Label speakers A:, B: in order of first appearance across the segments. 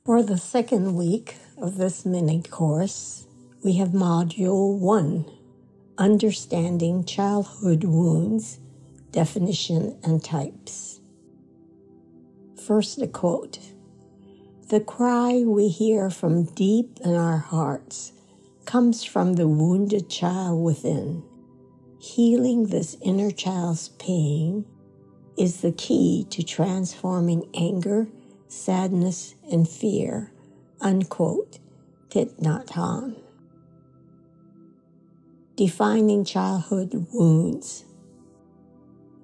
A: For the second week of this mini course, we have Module 1, Understanding Childhood Wounds, Definition and Types. First, a quote. "The cry we hear from deep in our hearts comes from the wounded child within. Healing this inner child's pain is the key to transforming anger, sadness, and fear," unquote, Thich Nhat Hanh. Defining childhood wounds.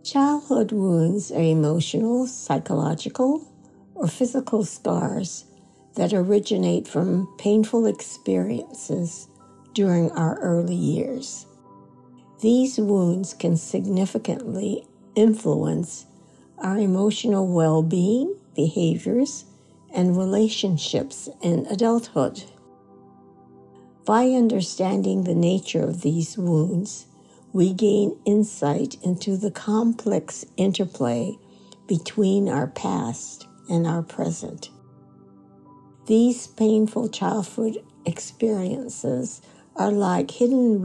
A: Childhood wounds are emotional, psychological, or physical scars that originate from painful experiences during our early years. These wounds can significantly influence our emotional well-being, behaviors, and relationships in adulthood. By understanding the nature of these wounds, we gain insight into the complex interplay between our past and our present. These painful childhood experiences are like hidden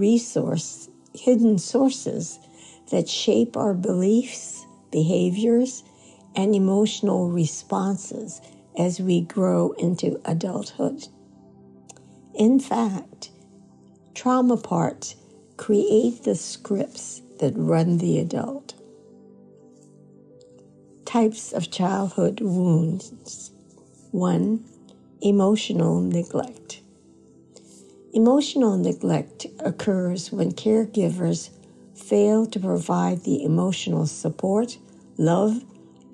A: sources that shape our beliefs, behaviors, and emotional responses as we grow into adulthood. In fact, trauma parts create the scripts that run the adult. Types of childhood wounds. 1. Emotional neglect. Emotional neglect occurs when caregivers fail to provide the emotional support, love,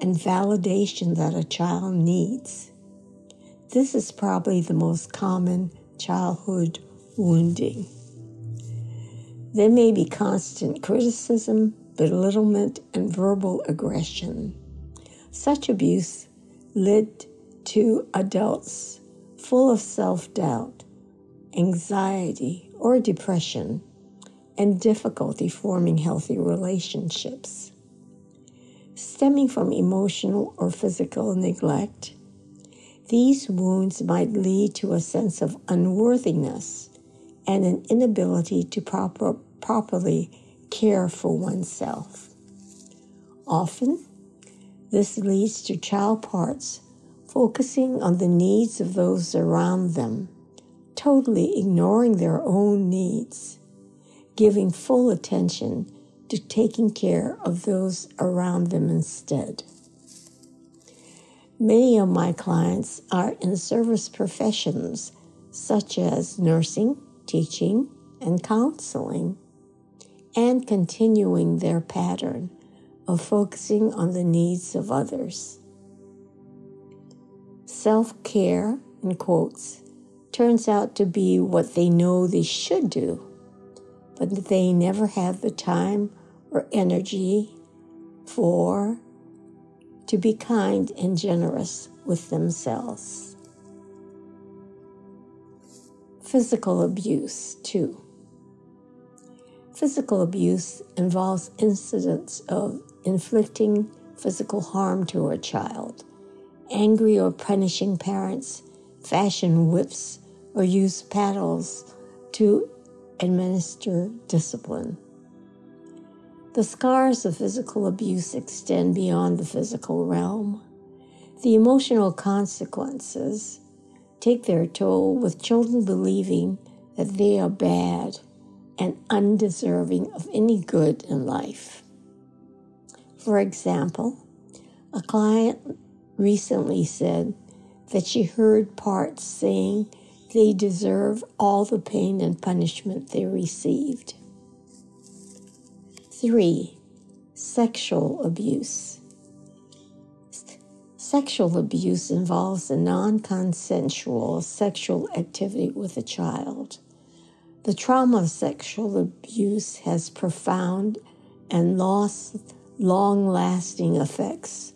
A: and validation that a child needs. This is probably the most common childhood wounding. There may be constant criticism, belittlement, and verbal aggression. Such abuse led to adults full of self-doubt, anxiety, or depression, and difficulty forming healthy relationships. Stemming from emotional or physical neglect, these wounds might lead to a sense of unworthiness and an inability to properly care for oneself. Often, this leads to child parts focusing on the needs of those around them, totally ignoring their own needs, giving full attention to taking care of those around them instead. Many of my clients are in service professions such as nursing, teaching, and counseling, and continuing their pattern of focusing on the needs of others. Self-care, in quotes, turns out to be what they know they should do, but they never have the time or energy to be kind and generous with themselves. Physical abuse, too. Physical abuse involves incidents of inflicting physical harm to a child, angry or punishing parents, fashion whips, or use paddles to administer discipline. The scars of physical abuse extend beyond the physical realm. The emotional consequences take their toll, with children believing that they are bad and undeserving of any good in life. For example, a client recently said that she heard parts saying they deserve all the pain and punishment they received. 3. Sexual abuse. Sexual abuse involves a non-consensual sexual activity with a child. The trauma of sexual abuse has profound and long-lasting effects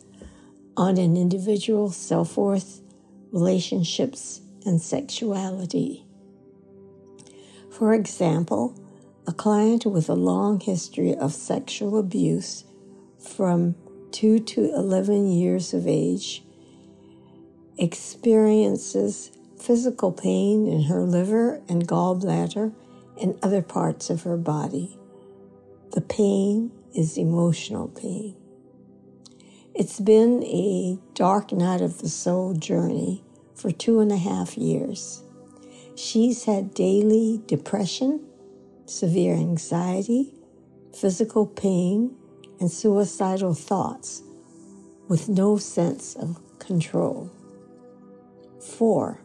A: on an individual's self-worth, relationships, and sexuality. For example, a client with a long history of sexual abuse from 2 to 11 years of age experiences physical pain in her liver and gallbladder and other parts of her body. The pain is emotional pain. It's been a dark night of the soul journey for 2.5 years. She's had daily depression, severe anxiety, physical pain, and suicidal thoughts with no sense of control. 4.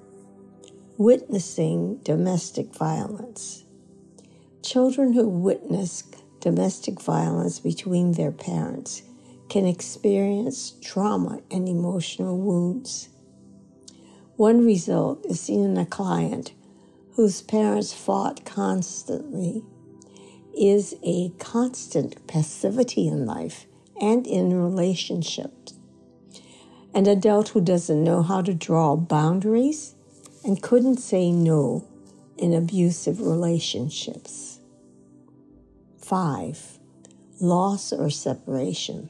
A: Witnessing domestic violence. Children who witness domestic violence between their parents can experience trauma and emotional wounds. One result is seen in a client whose parents fought constantly is a constant passivity in life and in relationships. An adult who doesn't know how to draw boundaries and couldn't say no in abusive relationships. 5. Loss or separation.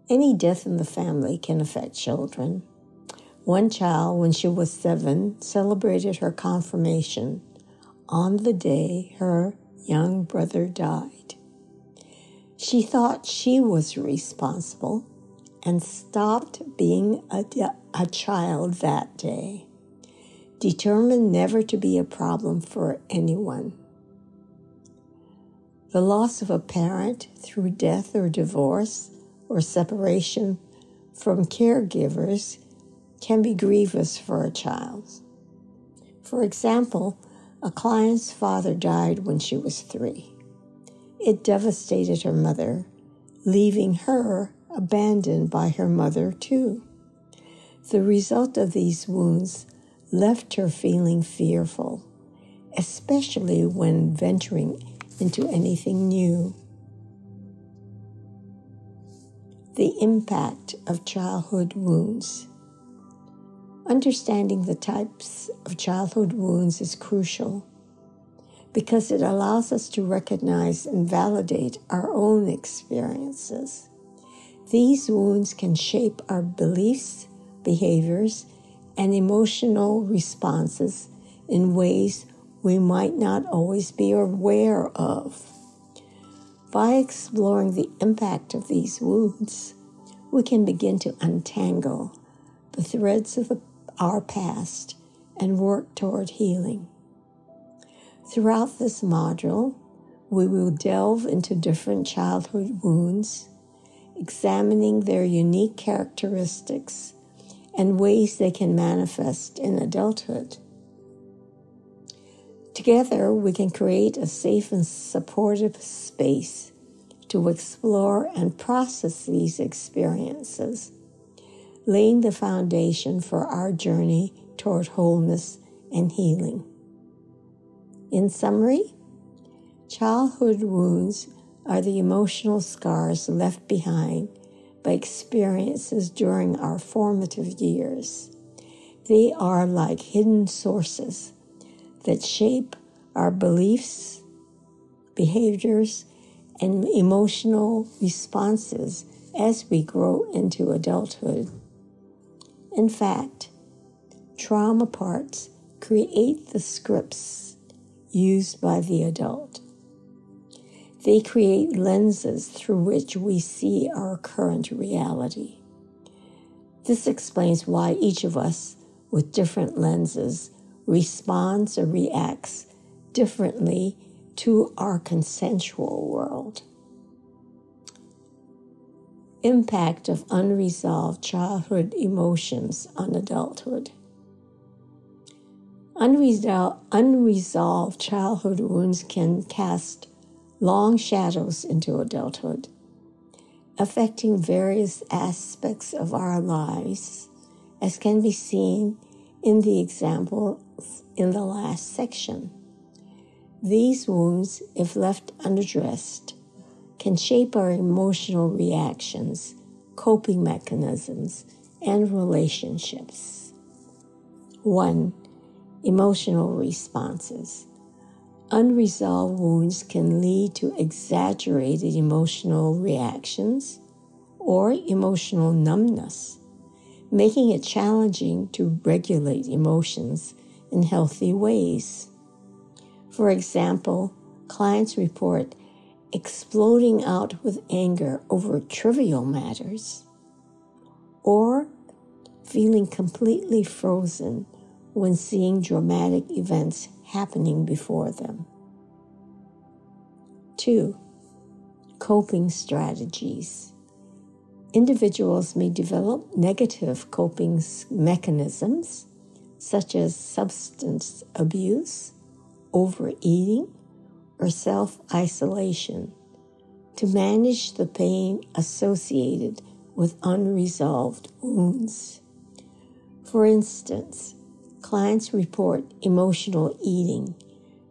A: Any death in the family can affect children. One child, when she was 7, celebrated her confirmation on the day her young brother died. She thought she was responsible and stopped being a child that day, determined never to be a problem for anyone. The loss of a parent through death or divorce or separation from caregivers can be grievous for a child. For example, a client's father died when she was 3. It devastated her mother, leaving her abandoned by her mother too. The result of these wounds left her feeling fearful, especially when venturing into anything new. The impact of childhood wounds. Understanding the types of childhood wounds is crucial because it allows us to recognize and validate our own experiences. These wounds can shape our beliefs, behaviors, and emotional responses in ways we might not always be aware of. By exploring the impact of these wounds, we can begin to untangle the threads of our past and work toward healing. Throughout this module, we will delve into different childhood wounds, examining their unique characteristics and ways they can manifest in adulthood. Together, we can create a safe and supportive space to explore and process these experiences, laying the foundation for our journey toward wholeness and healing. In summary, childhood wounds are the emotional scars left behind by experiences during our formative years. They are like hidden sources that shape our beliefs, behaviors, and emotional responses as we grow into adulthood. In fact, trauma parts create the scripts used by the adult. They create lenses through which we see our current reality. This explains why each of us with different lenses responds or reacts differently to our consensual world. Impact of unresolved childhood emotions on adulthood. Unresolved childhood wounds can cast long shadows into adulthood, affecting various aspects of our lives, as can be seen in the example in the last section. These wounds, if left unaddressed, can shape our emotional reactions, coping mechanisms, and relationships. 1. Emotional responses. Unresolved wounds can lead to exaggerated emotional reactions or emotional numbness. making it challenging to regulate emotions in healthy ways. For example, clients report exploding out with anger over trivial matters, or feeling completely frozen when seeing dramatic events happening before them. 2. Coping strategies. Individuals may develop negative coping mechanisms such as substance abuse, overeating, or self-isolation to manage the pain associated with unresolved wounds. For instance, clients report emotional eating,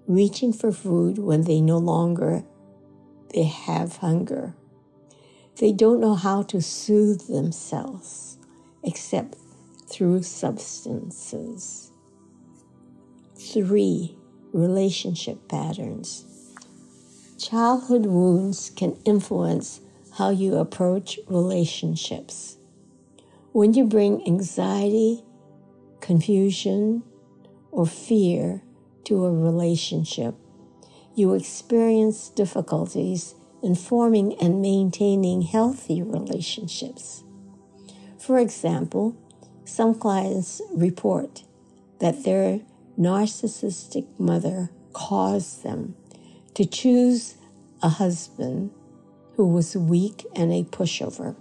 A: reaching for food when they have hunger. They don't know how to soothe themselves except through substances. 3. Relationship patterns. Childhood wounds can influence how you approach relationships. When you bring anxiety, confusion, or fear to a relationship, you experience difficulties in forming and maintaining healthy relationships. For example, some clients report that their narcissistic mother caused them to choose a husband who was weak and a pushover.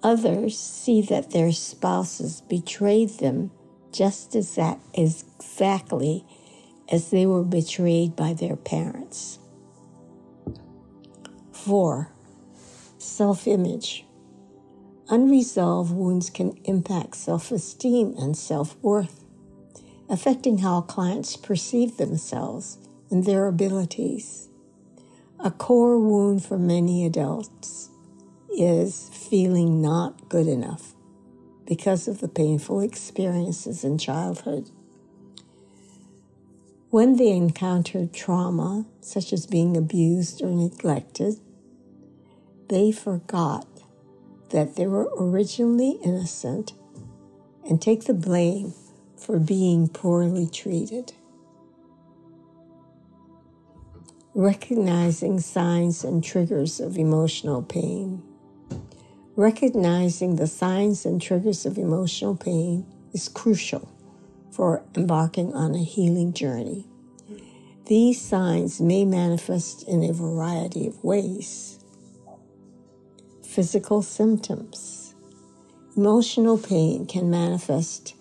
A: Others see that their spouses betrayed them just exactly as they were betrayed by their parents. 4. Self-image. Unresolved wounds can impact self-esteem and self-worth, affecting how clients perceive themselves and their abilities. A core wound for many adults is feeling not good enough because of the painful experiences in childhood. When they encountered trauma, such as being abused or neglected, they forgot that they were originally innocent and take the blame for being poorly treated. Recognizing signs and triggers of emotional pain. Recognizing the signs and triggers of emotional pain is crucial for embarking on a healing journey. These signs may manifest in a variety of ways. Physical symptoms. Emotional pain can manifest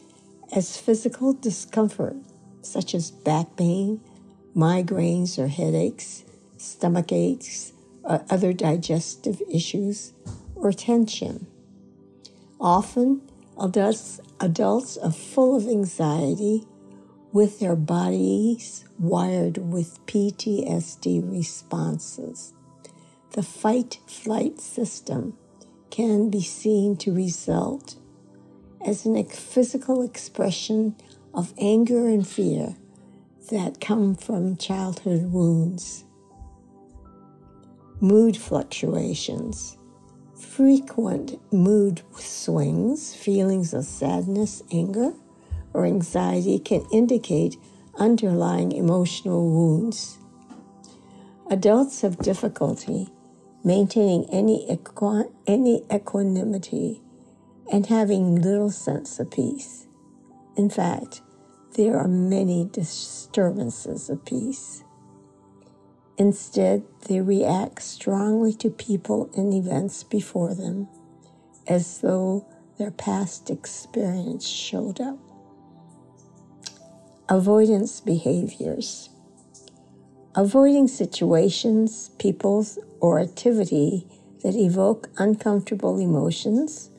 A: as physical discomfort, such as back pain, migraines or headaches, stomach aches, or other digestive issues, or tension. Often, adults are full of anxiety with their bodies wired with PTSD responses. The fight-flight system can be seen to result as a physical expression of anger and fear that come from childhood wounds. Mood fluctuations. Frequent mood swings, feelings of sadness, anger, or anxiety can indicate underlying emotional wounds. Adults have difficulty maintaining any equanimity and having little sense of peace. In fact, there are many disturbances of peace. Instead, they react strongly to people and events before them, as though their past experience showed up. Avoidance behaviors. Avoiding situations, people, or activity that evoke uncomfortable emotions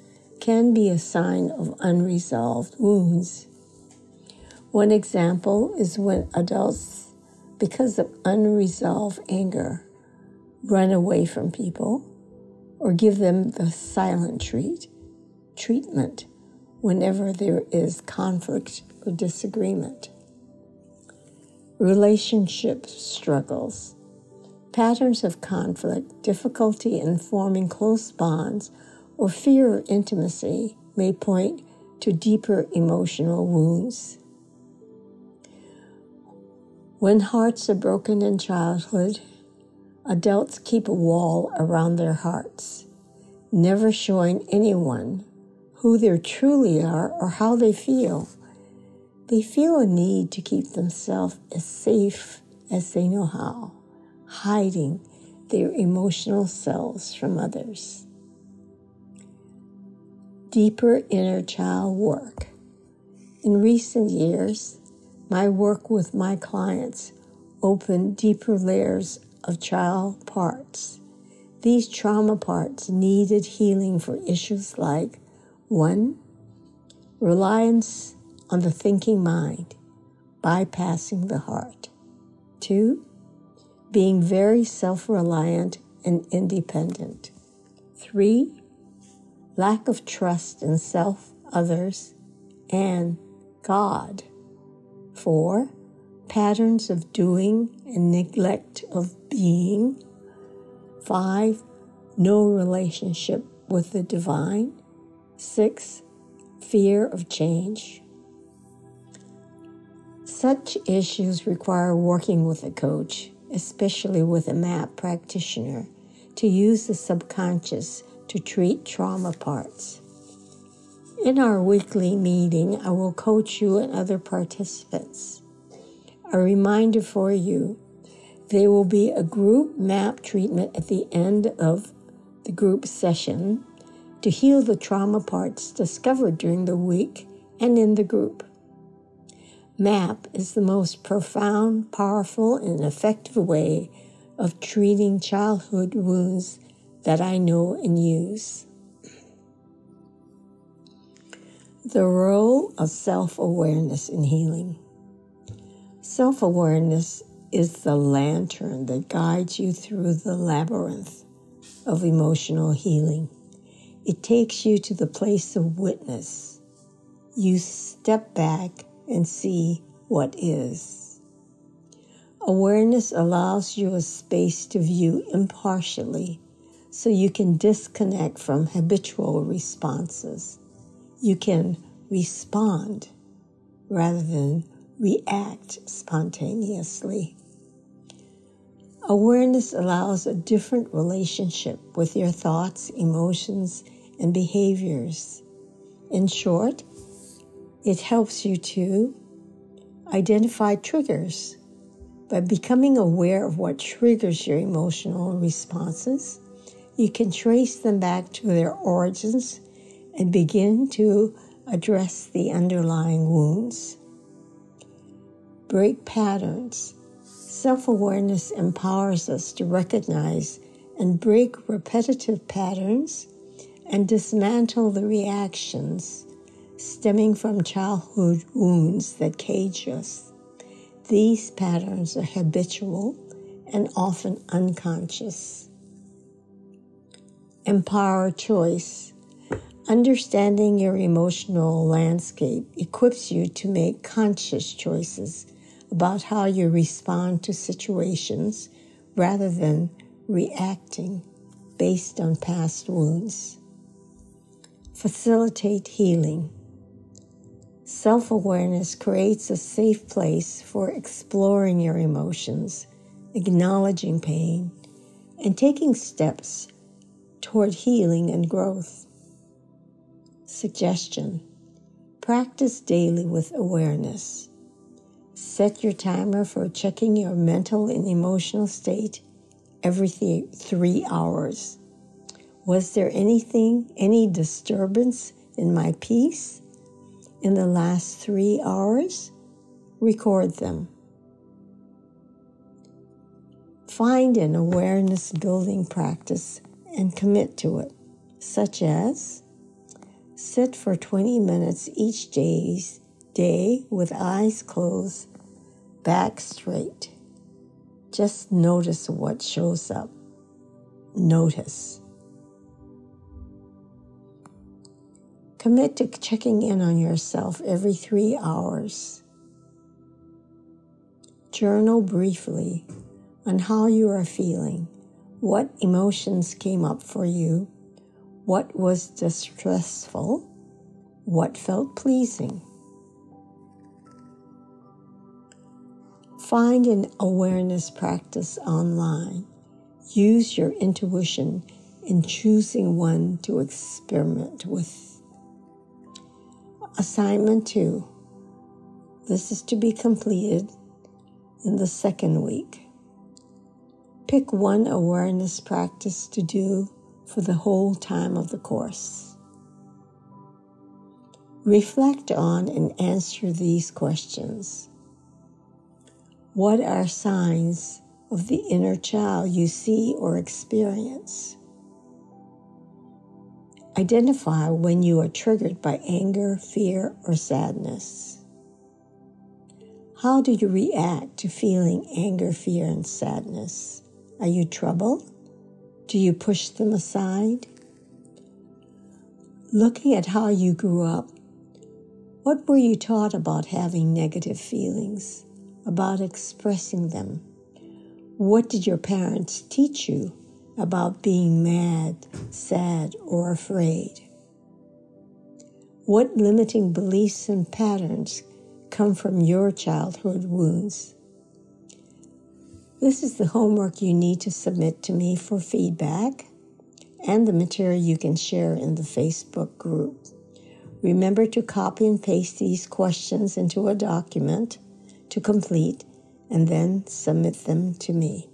A: can be a sign of unresolved wounds. One example is when adults, because of unresolved anger, run away from people or give them the silent treatment whenever there is conflict or disagreement. Relationship struggles. Patterns of conflict, difficulty in forming close bonds, or fear of intimacy may point to deeper emotional wounds. When hearts are broken in childhood, adults keep a wall around their hearts, never showing anyone who they truly are or how they feel. They feel a need to keep themselves as safe as they know how, hiding their emotional selves from others. Deeper inner child work. In recent years, my work with my clients opened deeper layers of child parts. These trauma parts needed healing for issues like 1. Reliance on the thinking mind, bypassing the heart. 2. Being very self-reliant and independent. 3. Lack of trust in self, others, and God. 4. Patterns of doing and neglect of being. 5. No relationship with the divine. 6. Fear of change. Such issues require working with a coach, especially with a MAP practitioner, to use the subconscious to treat trauma parts. In our weekly meeting, I will coach you and other participants. A reminder for you, there will be a group MAP treatment at the end of the group session to heal the trauma parts discovered during the week and in the group. MAP is the most profound, powerful, and effective way of treating childhood wounds that I know and use. The role of self-awareness in healing. Self-awareness is the lantern that guides you through the labyrinth of emotional healing. It takes you to the place of witness. You step back and see what is. Awareness allows you a space to view impartially so you can disconnect from habitual responses. You can respond rather than react spontaneously. Awareness allows a different relationship with your thoughts, emotions, and behaviors. In short, it helps you to identify triggers. By becoming aware of what triggers your emotional responses, you can trace them back to their origins and begin to address the underlying wounds. Break patterns. Self-awareness empowers us to recognize and break repetitive patterns and dismantle the reactions stemming from childhood wounds that cage us. These patterns are habitual and often unconscious. Empower choice. Understanding your emotional landscape equips you to make conscious choices about how you respond to situations rather than reacting based on past wounds. Facilitate healing. Self-awareness creates a safe place for exploring your emotions, acknowledging pain, and taking steps toward healing and growth. Suggestion: practice daily with awareness. Set your timer for checking your mental and emotional state every 3 hours. Was there any disturbance in my peace in the last 3 hours? Record them. Find an awareness-building practice and commit to it, such as sit for 20 minutes each day with eyes closed, back straight. Just notice what shows up. Notice. Commit to checking in on yourself every 3 hours. Journal briefly on how you are feeling, what emotions came up for you, what was distressful, What felt pleasing? Find an awareness practice online. Use your intuition in choosing one to experiment with. Assignment 2. This is to be completed in the second week. Pick one awareness practice to do for the whole time of the course. Reflect on and answer these questions. What are signs of the inner child you see or experience? Identify when you are triggered by anger, fear, or sadness. How do you react to feeling anger, fear, and sadness? Are you troubled? Do you push them aside? Looking at how you grew up, what were you taught about having negative feelings, about expressing them? What did your parents teach you about being mad, sad, or afraid? What limiting beliefs and patterns come from your childhood wounds? This is the homework you need to submit to me for feedback and the material you can share in the Facebook group. Remember to copy and paste these questions into a document to complete and then submit them to me.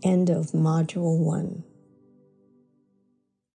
A: End of Module 1.